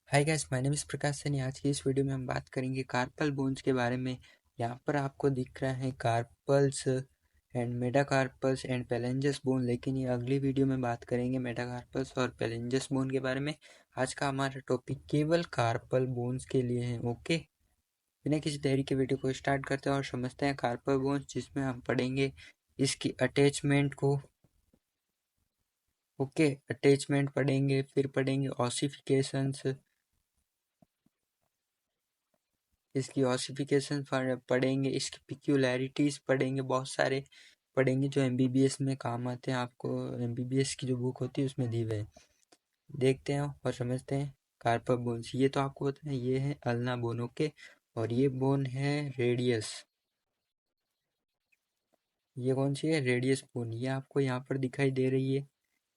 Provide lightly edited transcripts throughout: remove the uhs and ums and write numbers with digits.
Hi guys, my name is Prakash Saini. आज की इस वीडियो में हम बात करेंगे कार्पल बोन्स के बारे में। यहाँ पर आपको दिख रहा है carpals and metacarpals and phalanges bone, लेकिन ये अगली वीडियो में बात करेंगे मेटाकार्पल्स और पेलेंजस बोन के बारे में। आज का हमारा टॉपिक केवल कार्पल बोन्स के लिए है। ओके, बिना किसी देरी के वीडियो को स्टार्ट करते हैं और समझते हैं कार्पल बोन्स, जिसमें हम पढ़ेंगे इसकी अटैचमेंट को। ओके, अटैचमेंट पढ़ेंगे, फिर पढ़ेंगे ऑसिफिकेशंस, इसकी ऑसिफिकेशन पढ़ेंगे, इसकी पिक्यूलैरिटीज़ पढ़ेंगे, बहुत सारे पढ़ेंगे जो एमबीबीएस में काम आते हैं। आपको एमबीबीएस की जो बुक होती है उसमें दी हुए हैं। देखते हैं और समझते हैं कार्पल बोन्स। ये तो आपको पता है, ये है अल्ना बोन। ओके, और ये बोन है रेडियस। ये कौन सी है? Radius bone. ये आपको यहाँ पर दिखाई दे रही है।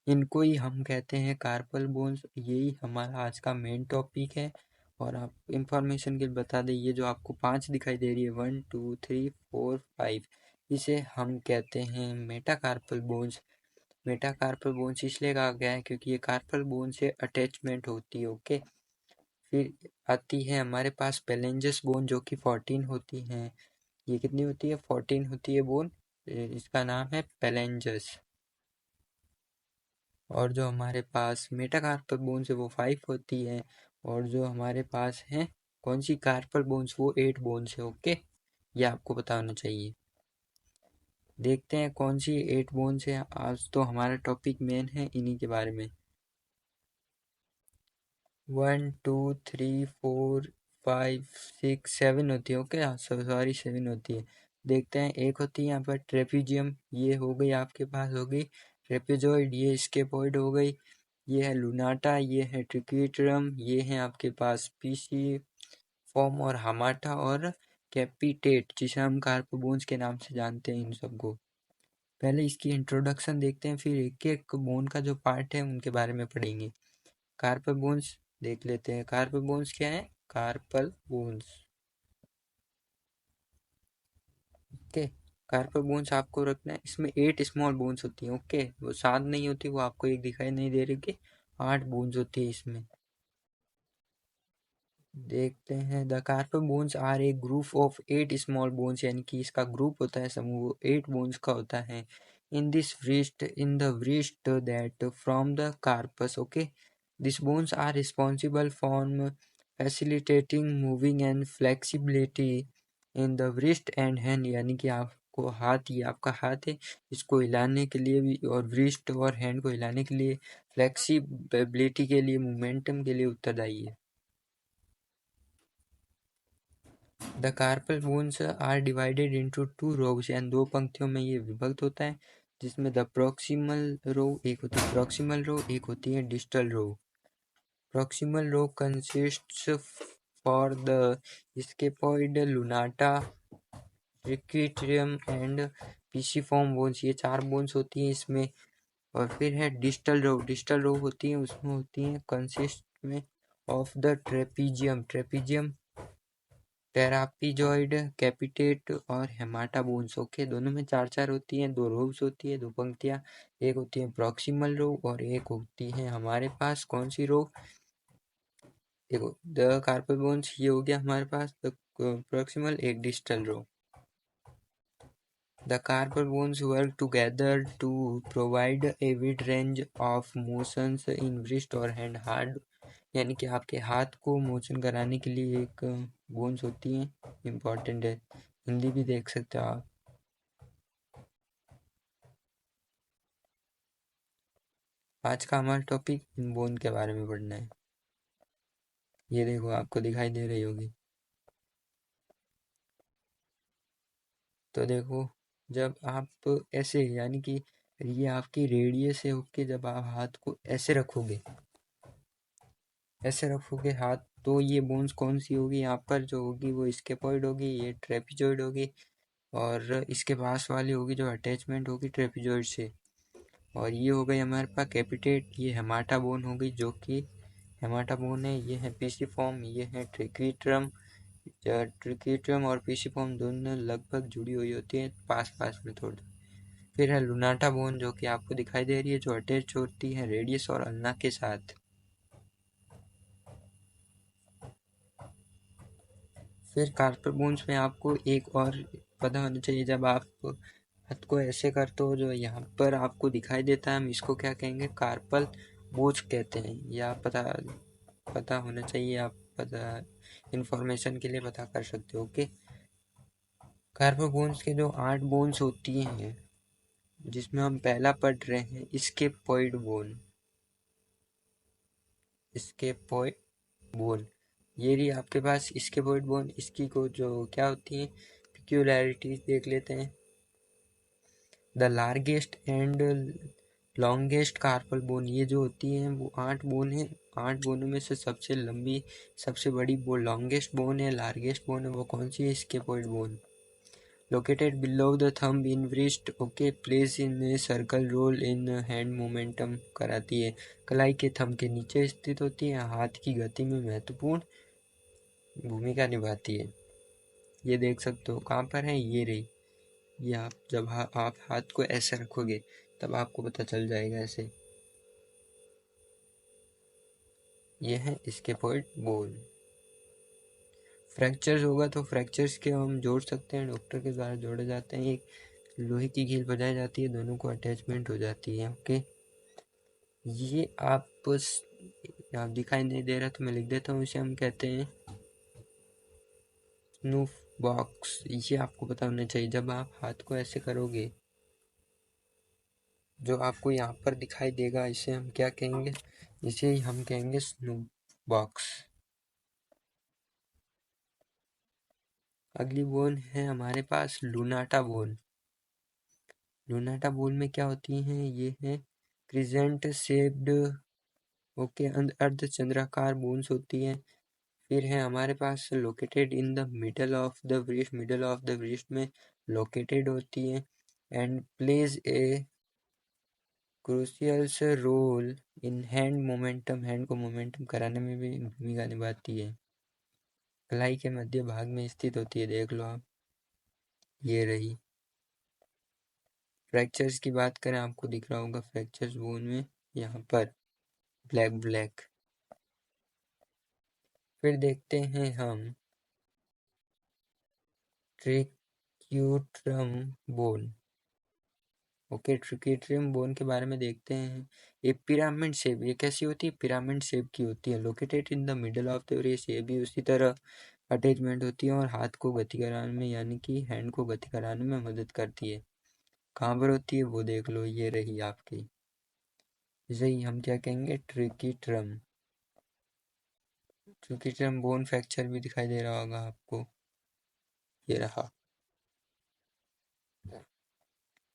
इनको ही हम कहते हैं कार्पल बोन्स। यही हमारा आज का मेन टॉपिक है। और आप इंफॉर्मेशन के लिए बता दें, ये जो आपको 5 दिखाई दे रही है, 1 2 3 4 5, इसे हम कहते हैं मेटाकार्पल बोन्स। मेटाकार्पल बोन्स इसलिए कहा गया है क्योंकि ये कार्पल बोन से अटैचमेंट होती है। ओके, फिर आती है हमारे पास पेलेंजस बोन, जो कि 14 होती हैं। ये कितनी होती है? 14 होती है बोन। इसका नाम है पेलेंजस। और जो हमारे पास मेटाकार्पल बोन्स है वो 5 होती है। और जो हमारे पास है कौन सी कार्पल बोन्स, वो 8 बोन्स है। ओके, ये आपको पता होना चाहिए। देखते हैं कौन सी 8 बोन्स है। आज तो हमारा टॉपिक मेन है इन्हीं के बारे में। 1 2 3 4 5 6 7 होती है। ओके, सॉरी 7 होती है। देखते हैं, एक होती है यहाँ पर ट्रेपीजियम, ये हो गई आपके पास, हो गई ट्रेपेजॉइड, ये स्केपॉइड हो गई। ये है लुनाटा, ये है ट्रिक्विट्रम, ये है आपके पास पीसी फॉर्म और हमाटा और कैपिटेट, जिसे हम कार्पोबोन्स के नाम से जानते हैं इन सबको। पहले इसकी इंट्रोडक्शन देखते हैं, फिर एक एक बोन का जो पार्ट है उनके बारे में पढ़ेंगे। कार्पल बोन्स देख लेते हैं। कार्पल बोन्स क्या है? Carpal bones. Okay, carpal bones आपको रखना है, इसमें 8 स्मॉल बोन्स होती हैं। ओके, वो 7 नहीं होती, वो आपको एक दिखाई नहीं दे रही कि 8 बोन्स होती है इसमें। देखते हैं, the carpal bones are a group of 8 small bones, यानी कि इसका ग्रुप होता है, समूह 8 बोन्स का होता है। In the wrist that from the carpus. Okay, this bones are responsible for facilitating moving and flexibility in the wrist and hand, यानी कि आपको हाथ, ये आपका हाथ है, इसको हिलाने के लिए भी, और wrist और हैंड को हिलाने के लिए, फ्लेक्सिबिलिटी के लिए, मोमेंटम के लिए उत्तरदायी है। The carpal bones are divided into 2 rows, यानी 2 पंक्तियों में ये विभक्त होता है, जिसमें द प्रोक्सिमल रो, एक होती है प्रोक्सिमल रो, एक होती है distal row. Proximal row consists for the scaphoid, lunate, triquetrum and pisiform bones, ये 4 बोन्स होती हैं इसमें। और फिर है डिस्टल रो। डिस्टल रो होती है, उसमें होती है कंसिस्ट में ऑफ द ट्रेपीजियम, टेरापीजॉइड, कैपिटेट और हेमाटा बोन्स। ओके, दोनों में 4 4 होती हैं, 2 रोव्स होती है, 2 पंक्तियां। एक होती है प्रॉक्सिमल रो और एक होती है हमारे पास कौन सी रो? देखो, द कार्पल बोन्स ये हो गया हमारे पास द प्रॉक्सिमल, एक distal row. The carpal bones work together to provide a wide range of motions in wrist और हैंड। हार्ड, यानी कि आपके हाथ को मोशन कराने के लिए एक बोन्स होती हैं, इम्पॉर्टेंट है। हिंदी भी देख सकते हो आप। आज का हमारा टॉपिक इन बोन के बारे में पढ़ना है। ये देखो, आपको दिखाई दे रही होगी। तो देखो, जब आप ऐसे, यानी कि ये आपकी रेडियस है। ओके, जब आप हाथ को ऐसे रखोगे, ऐसे रखोगे हाथ, तो ये बोन्स कौन सी होगी? यहाँ पर जो होगी वो स्केपॉइड होगी, ये ट्रेपिजॉइड होगी, और इसके पास वाली होगी जो अटैचमेंट होगी ट्रेपिजॉइड से। और ये हो गई हमारे पास कैपिटेट, ये हेमाटा बोन हो गई, जो कि हेमाटा बोन है। ये है पीसीफॉर्म, ये है ट्रिक्विट्रम। ट्रिक्विट्रम और पीसीफॉर्म दोनों लगभग जुड़ी हुई होती है, पास पास में थोड़ी। फिर है लुनाटा बोन, जो कि आपको दिखाई दे रही है, जो अटैच होती है रेडियस और अल्ना के साथ। फिर कार्पल बोन्स में आपको एक और पता होना चाहिए, जब आप हाथ को ऐसे करते हो जो यहाँ पर आपको दिखाई देता है, हम इसको क्या कहेंगे, कार्पल बोझ कहते हैं। या पता पता होना चाहिए, आप पता इंफॉर्मेशन के लिए पता कर सकते हो। ओके, कार्पल बोन्स के जो 8 बोन्स होती हैं, जिसमें हम पहला पढ़ रहे हैं स्केपॉइड बोन। स्केपॉइड बोन, ये रही आपके पास स्केपॉइड बोन। इसकी को जो क्या होती है पिक्यूलैरिटीज देख लेते हैं। The largest and longest carpal bone, ये जो होती है वो 8 बोन है। 8 बोनों में से सबसे लंबी, सबसे बड़ी वो लॉन्गेस्ट बोन है, लार्जेस्ट बोन है, वो कौन सी है, scaphoid bone. Located below the thumb in wrist, okay, place in a circle role in hand momentum कराती है। कलाई के थंब के नीचे स्थित होती है, हाथ की गति में महत्वपूर्ण भूमिका निभाती है। ये देख सकते हो कहाँ पर है, ये रही। ये आप जब आप हाथ को ऐसे रखोगे तब आपको पता चल जाएगा ऐसे। ये है स्केपॉइड बोन। फ्रैक्चर्स होगा तो फ्रैक्चर्स के हम जोड़ सकते हैं, डॉक्टर के द्वारा जोड़े जाते हैं। एक लोहे की कील बजाई जाती है, दोनों को अटैचमेंट हो जाती है। ओके, ये आप दिखाई नहीं दे रहा तो मैं लिख देता हूँ, इसे हम कहते हैं स्नूफ बॉक्स। ये आपको पता होना चाहिए, जब आप हाथ को ऐसे करोगे जो आपको यहाँ पर दिखाई देगा, इसे हम क्या कहेंगे, इसे हम कहेंगे स्नूफ बॉक्स। अगली बोन है हमारे पास लूनाटा बोन। लूनाटा बोन में क्या होती हैं, ये है क्रिजेंट शेप्ड, ओके, अर्धचंद्राकार बोन्स होती हैं। फिर है हमारे पास located in the middle of the wrist, middle of the wrist में लोकेटेड होती है। And plays a crucial role in hand momentum, hand को मोमेंटम कराने में भी भूमिका निभाती है। कलाई के मध्य भाग में स्थित होती है, देख लो आप, ये रही। फ्रैक्चर्स की बात करें, आपको दिख रहा होगा फ्रैक्चर्स बोन में यहाँ पर ब्लैक ब्लैक। फिर देखते हैं हम ट्रिक्यूट्रम बोन। ओके, ट्रिक्यूट्रम बोन के बारे में देखते हैं। ये पिरामिड शेप, ये कैसी होती है, पिरामिड शेप की होती है। Located in the middle of the wrist, ये भी उसी तरह अटैचमेंट होती है और हाथ को गति कराने में, यानी कि हैंड को गति कराने में मदद करती है। कहाँ पर होती है वो देख लो, ये रही आपकी। इसे ही हम क्या कहेंगे, ट्रिक्यूट्रम। ट्रिक्यूट्रम बोन फ्रैक्चर भी दिखाई दे रहा होगा आपको, ये रहा।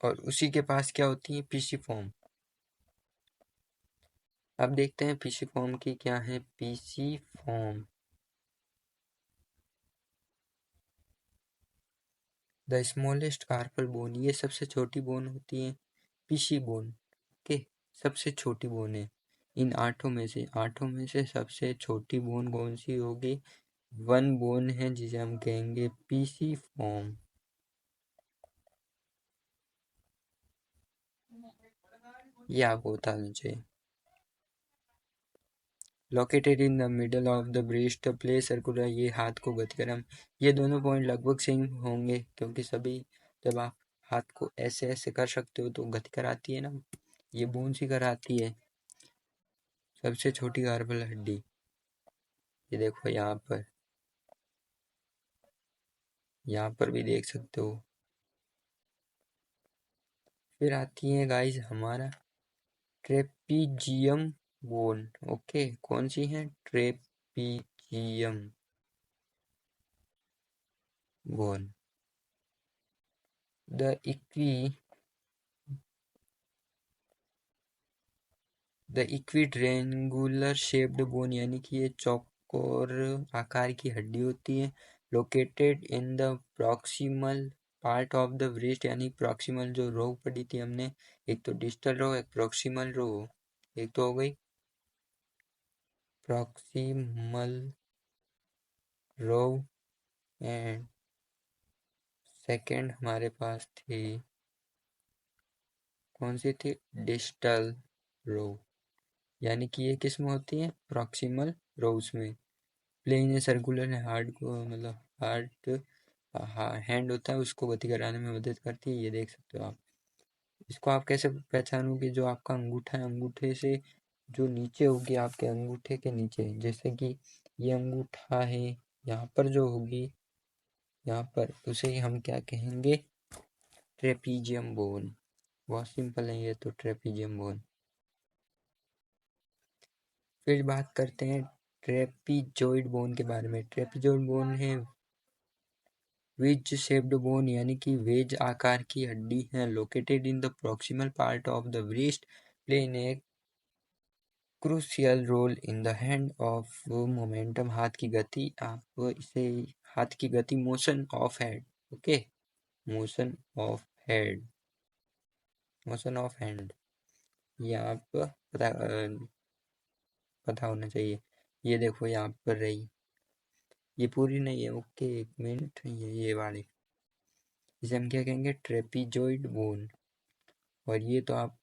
और उसी के पास क्या होती है, पीसीफॉर्म। अब देखते हैं पीसीफॉर्म की क्या है, pisiform. The smallest carpal bone, ये सबसे छोटी बोन होती है, पीसी बोन। ओके, सबसे छोटी बोन है इन आठों में से सबसे छोटी बोन कौन सी होगी, वन बोन है, जिसे हम कहेंगे पीसी फॉर्म। ये आपको बताना चाहिए। Located in the middle of the breast, play circular, ये हाथ को गतिक्रम। ये दोनों पॉइंट लगभग सेम होंगे, क्योंकि सभी, जब आप हाथ को ऐसे ऐसे कर सकते हो तो गति कराती है ना, ये बोन सी कराती है। सबसे छोटी कार्पल हड्डी, ये देखो यहाँ पर भी देख सकते हो। फिर आती है गाइस हमारा ट्रेपीजियम बोन। ओके, कौन सी है, trapezium bone. The equi the equitriangular shaped bone, यानी कि ये चौकोर आकार की हड्डी होती है। Located in the proximal part of the wrist, यानी प्रॉक्सिमल जो रो पड़ी थी हमने, एक तो डिस्टल रो, एक प्रॉक्सिमल रो, एक तो हो गई प्रॉक्सिमल रो, एंड सेकेंड हमारे पास थी, कौन सी थी, डिस्टल रो। यानी कि ये किस में होती है, प्रॉक्सिमल रोज में। प्लेन या सर्कुलर है, हार्ड को मतलब हार्ड हैंड होता है, उसको गति कराने में मदद करती है, ये देख सकते हो आप। इसको आप कैसे पहचानोगे? जो आपका अंगूठा है, अंगूठे से जो नीचे होगी, आपके अंगूठे के नीचे, जैसे कि ये अंगूठा है, यहाँ पर जो होगी, यहाँ पर, उसे हम क्या कहेंगे? Trapezium bone. बहुत सिंपल है ये तो, ट्रेपीजियम बोन। फिर बात करते हैं ट्रेपीजॉइड बोन के बारे में। ट्रेपीजॉइड बोन है वेज शेप्ड बोन, यानी कि वेज आकार की हड्डी है, located in the proximal part of the wrist, plain a crucial role in the hand of momentum, हाथ की गति। आप इसे हाथ की गति, motion of head, okay, motion of head, motion of hand, ये आप पता होना चाहिए। ये देखो यहाँ पर रही, ये पूरी नहीं है, ओके, एक मिनट, ये वाली, इसे हम क्या कहेंगे? ट्रेपीजॉइड बोन। और ये तो आप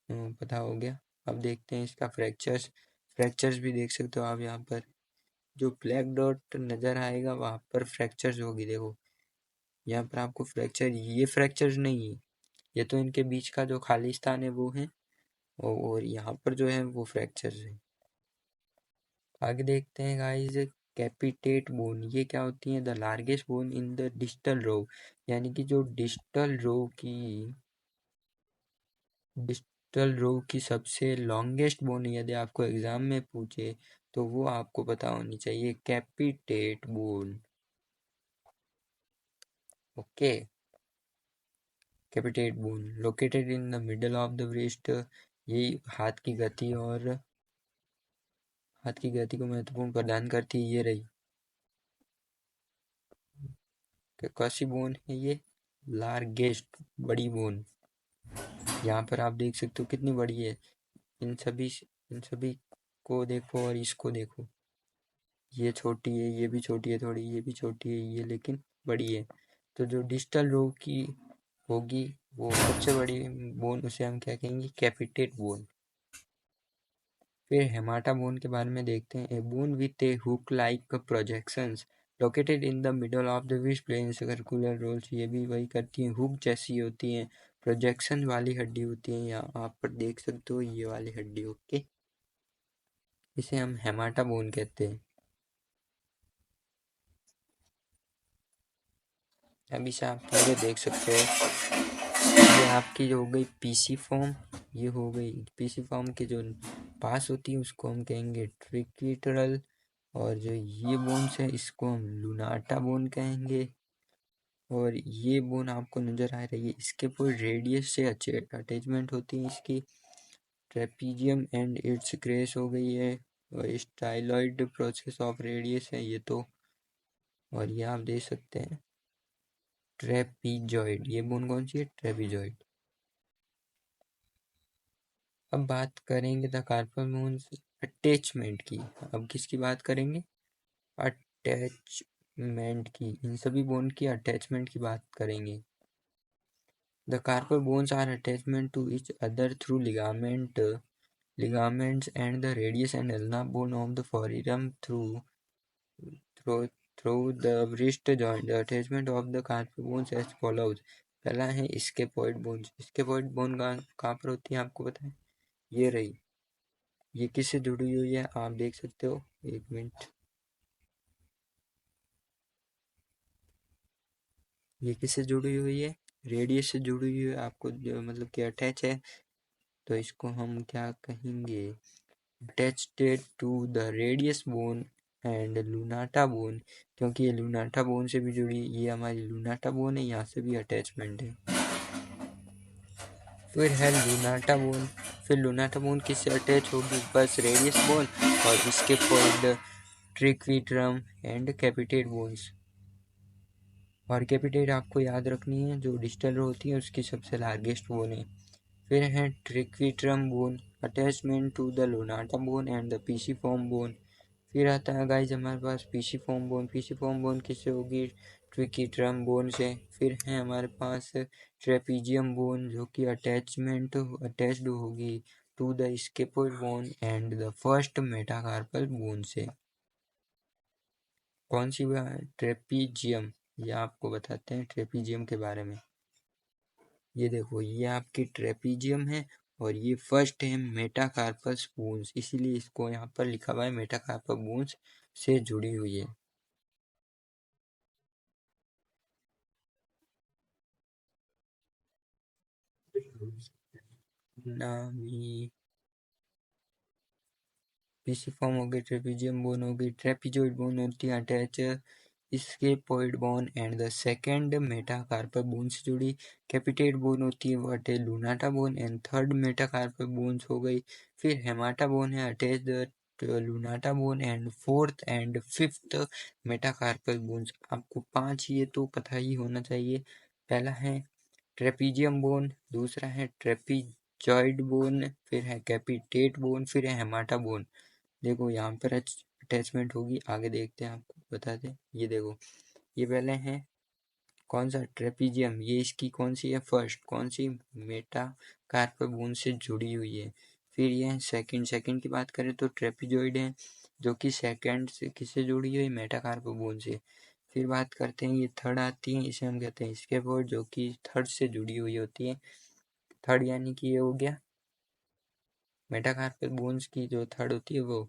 पता हो गया। अब देखते हैं इसका फ्रैक्चर्स। फ्रैक्चर्स भी देख सकते हो आप यहाँ पर, जो ब्लैक डॉट नज़र आएगा वहाँ पर फ्रैक्चर्स होगी। देखो यहाँ पर आपको फ्रैक्चर, ये फ्रैक्चर्स नहीं है, ये तो इनके बीच का जो खाली स्थान है वो है, और यहाँ पर जो है वो फ्रैक्चर्स है। आगे देखते हैं गाइस, कैपिटेट बोन, ये क्या होती है? The largest bone in the distal row, यानी कि जो डिस्टल रो की सबसे लॉन्गेस्ट बोन, यदि आपको एग्जाम में पूछे तो वो आपको पता होनी चाहिए, कैपिटेट bone, okay. कैपिटेट bone located in the middle of the wrist, ये हाथ की गति को महत्वपूर्ण प्रदान करती है। ये रही कौन सी बोन है? ये लार्जेस्ट, बड़ी बोन। यहाँ पर आप देख सकते हो कितनी बड़ी है। इन सभी को देखो और इसको देखो, ये छोटी है, ये भी छोटी है थोड़ी, ये भी छोटी है, ये लेकिन बड़ी है। तो जो डिस्टल रो की होगी, वो सबसे बड़ी बोन, उसे हम क्या कहेंगे? Capitate bone. फिर हेमाटा बोन के बारे में देखते हैं। A bone with a hook like projections located in the middle of the wish plane, circular roles, ये भी वही करती हैं, हुक जैसी होती हैं, प्रोजेक्शन वाली हड्डी होती है। यहाँ आप पर देख सकते हो ये वाली हड्डी, ओके, इसे हम हेमाटा बोन कहते हैं। अब इसे आप पूरे देख सकते हो। ये आपकी जो हो गई पीसी फॉर्म, ये हो गई पीसी फॉर्म के जो पास होती है उसको हम कहेंगे ट्रिक्विटरल, और जो ये बोन्स है इसको हम लुनाटा बोन कहेंगे। और ये बोन आपको नजर आ रही है, इसके पूरे रेडियस से अच्छे अटैचमेंट होती है इसकी। ट्रेपीजियम एंड इट्स क्रेस हो गई है, और स्टाइलॉइड प्रोसेस ऑफ रेडियस है ये तो। और ये आप देख सकते हैं ट्रेपीजॉइड, ये बोन कौन सी है? ट्रेपीजॉइड। अब बात करेंगे द कार्पल बोन्स अटैचमेंट की। अब किसकी बात करेंगे? अटैचमेंट की, इन सभी बोन की अटैचमेंट की बात करेंगे। The carpal bones are attachment to each other through ligaments and the radius and ulnar bone of the forearm through through the wrist joint. The attachment of the carpal bones as follows. पहला है स्केपॉइड bones. स्केपॉइड bone कहाँ पर होती है आपको पता है? ये रही, ये किससे जुड़ी हुई है आप देख सकते हो, एक मिनट, ये किससे जुड़ी हुई है? रेडियस से जुड़ी हुई है, आपको जो मतलब कि अटैच है, तो इसको हम क्या कहेंगे? Attached to the radius bone and lunate bone, क्योंकि ये लूनाटा बोन से भी जुड़ी, ये हमारी लूनाटा बोन है, यहाँ से भी अटैचमेंट है। फिर है लूनाटा बोन। फिर लूनाटा बोन किससे अटैच होगी? बस रेडियस बोन और इसके पॉइंट ट्रिक्विट्रम एंड कैपिटेट बोन्स। और कैपिटेट आपको याद रखनी है, जो डिस्टल रो होती है उसकी सबसे लार्जेस्ट बोन है। फिर है triquetrum bone, attachment to the lunate bone and the pisiform bone. फिर आता है गाइज हमारे पास पीसीफॉर्म बोन। पीसीफॉर्म बोन किससे होगी? ट्रिक्विट्रम बोन से। फिर है हमारे पास ट्रेपीजियम बोन, जो कि अटैच्ड होगी to the scaphoid bone and the first metacarpal bone से। कौन सी ट्रेपीजियम, ये आपको बताते हैं ट्रेपीजियम के बारे में। ये देखो, ये आपकी ट्रेपीजियम है और ये फर्स्ट है मेटाकार्पस बून्स, इसीलिए इसको यहाँ पर लिखा हुआ है मेटाकार्पस बून्स से जुड़ी हुई है। नामी पीसीफॉर्म हो गई, ट्रेपीजियम बोन हो गई, ट्रेपीजॉइड बोन होती है attach scaphoid bone and the second metacarpus bone से जुड़ी। कैपिटेट बोन होती है वो attach lunate bone and third metacarpus bones हो गई। फिर हेमाटा बोन है attach the lunate bone and fourth and fifth metacarpus bones. आपको पांच ये तो पता ही होना चाहिए। पहला है ट्रेपीजियम बोन, दूसरा है ट्रेपीजॉइड बोन, फिर है कैपिटेट बोन, फिर है हेमाटा बोन। देखो यहाँ पर अटैचमेंट होगी, आगे देखते हैं आपको बताते हैं। ये देखो, ये पहले है कौन सा ट्रेपीजियम, ये इसकी कौन सी है फर्स्ट, कौन सी मेटा कार्पस बोन से जुड़ी हुई है। फिर ये है सेकंड की बात करें तो ट्रेपीजॉइड है जो कि सेकंड से किससे जुड़ी हुई है, मेटा कार्पस बोन से। फिर बात करते हैं ये थर्ड आती है, इसे हम कहते हैं स्केपॉइड जो कि थर्ड से जुड़ी हुई होती है। थर्ड यानी कि ये हो गया मेटाकार्पल बोन्स की जो थर्ड होती है वो।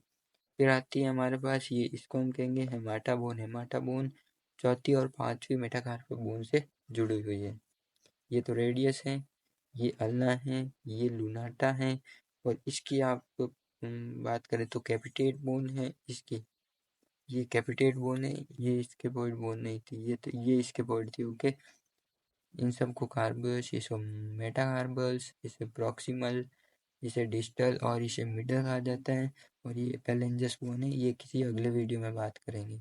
फिर आती है हमारे पास ये, इसको हम कहेंगे हेमाटा बोन। हेमाटा बोन चौथी और पांचवी मेटाकार्पल बोन से जुड़ी हुई है। ये तो रेडियस है, ये अल्ना है, ये लूनाटा है। और इसकी आप बात करें तो कैपिटेट बोन है इसकी, ये कैपिटेट बोन है, ये इसके पॉइंट बोन नहीं थी, ये तो ये इसके पॉइंट थी। ओके, इन सबको कार्बस, इसे मेटा कार्बस, इसे प्रॉक्सिमल, इसे डिजिटल और इसे मिडल कहा जाता है। और ये पेलेंजस बोन है, ये किसी अगले वीडियो में बात करेंगे।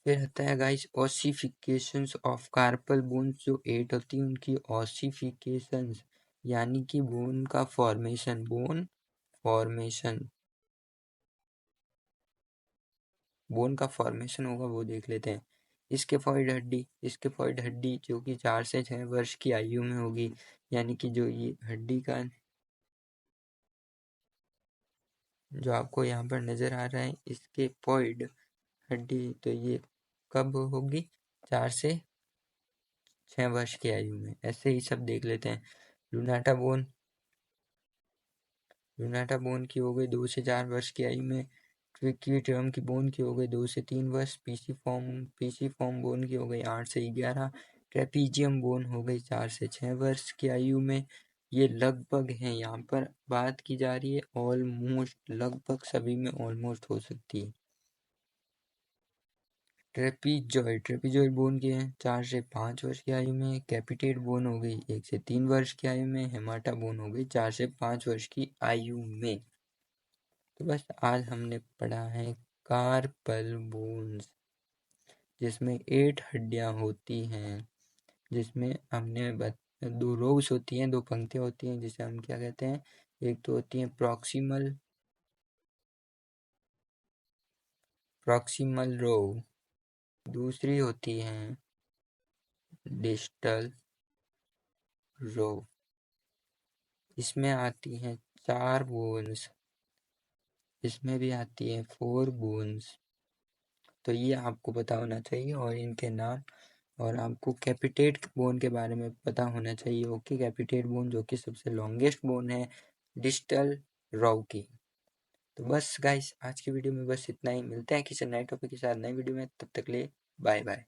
फिर आता है गाइस ऑसिफिकेशंस ऑफ कार्पल बोन्स, जो 8 होती है उनकी ऑसिफिकेशंस यानी कि बोन का फॉर्मेशन। बोन का फॉर्मेशन होगा वो देख लेते हैं। स्केफॉइड हड्डी जो कि 4 से 6 वर्ष की आयु में होगी, यानी कि जो ये हड्डी का जो आपको यहाँ पर नजर आ रहा है स्केफॉइड हड्डी, तो ये कब होगी, 4 से 6 वर्ष की आयु में। ऐसे ही सब देख लेते हैं। लूनाटा बोन, लूनाटा बोन की हो गई 2 से 4 वर्ष की आयु में। ट्रिक्विट्रम की बोन की हो गई 2 से 3 वर्ष। पीसी फॉर्म बोन की हो गई 8 से 11। ट्रेपीजियम बोन हो गई 4 से 6 वर्ष की आयु में। ये लगभग है, यहाँ पर बात की जा रही है ऑलमोस्ट, लगभग सभी में ऑलमोस्ट हो सकती है। ट्रेपीजॉइड बोन के हैं 4 से 5 वर्ष की आयु में। कैपिटेट बोन हो गई 1 से 3 वर्ष की आयु में। हेमाटा बोन हो गई 4 से 5 वर्ष की आयु में। तो बस आज हमने पढ़ा है कार्पल बोन्स, जिसमें 8 हड्डियां होती हैं, जिसमें हमने दो रोज होती हैं, दो पंक्तियां होती हैं, जिसे हम क्या कहते हैं, एक तो होती है प्रॉक्सिमल रो, दूसरी होती है डिस्टल रो। इसमें आती हैं 4 बोन्स, इसमें भी आती है 4 बोन्स। तो ये आपको पता होना चाहिए और इनके नाम, और आपको कैपिटेट बोन के बारे में पता होना चाहिए। ओके, कैपिटेट बोन जो कि सबसे लॉन्गेस्ट बोन है डिस्टल रॉ की। तो बस गाइस, आज की वीडियो में बस इतना ही। मिलते हैं किसी नए टॉपिक के साथ नए वीडियो में, तब तक ले बाय बाय।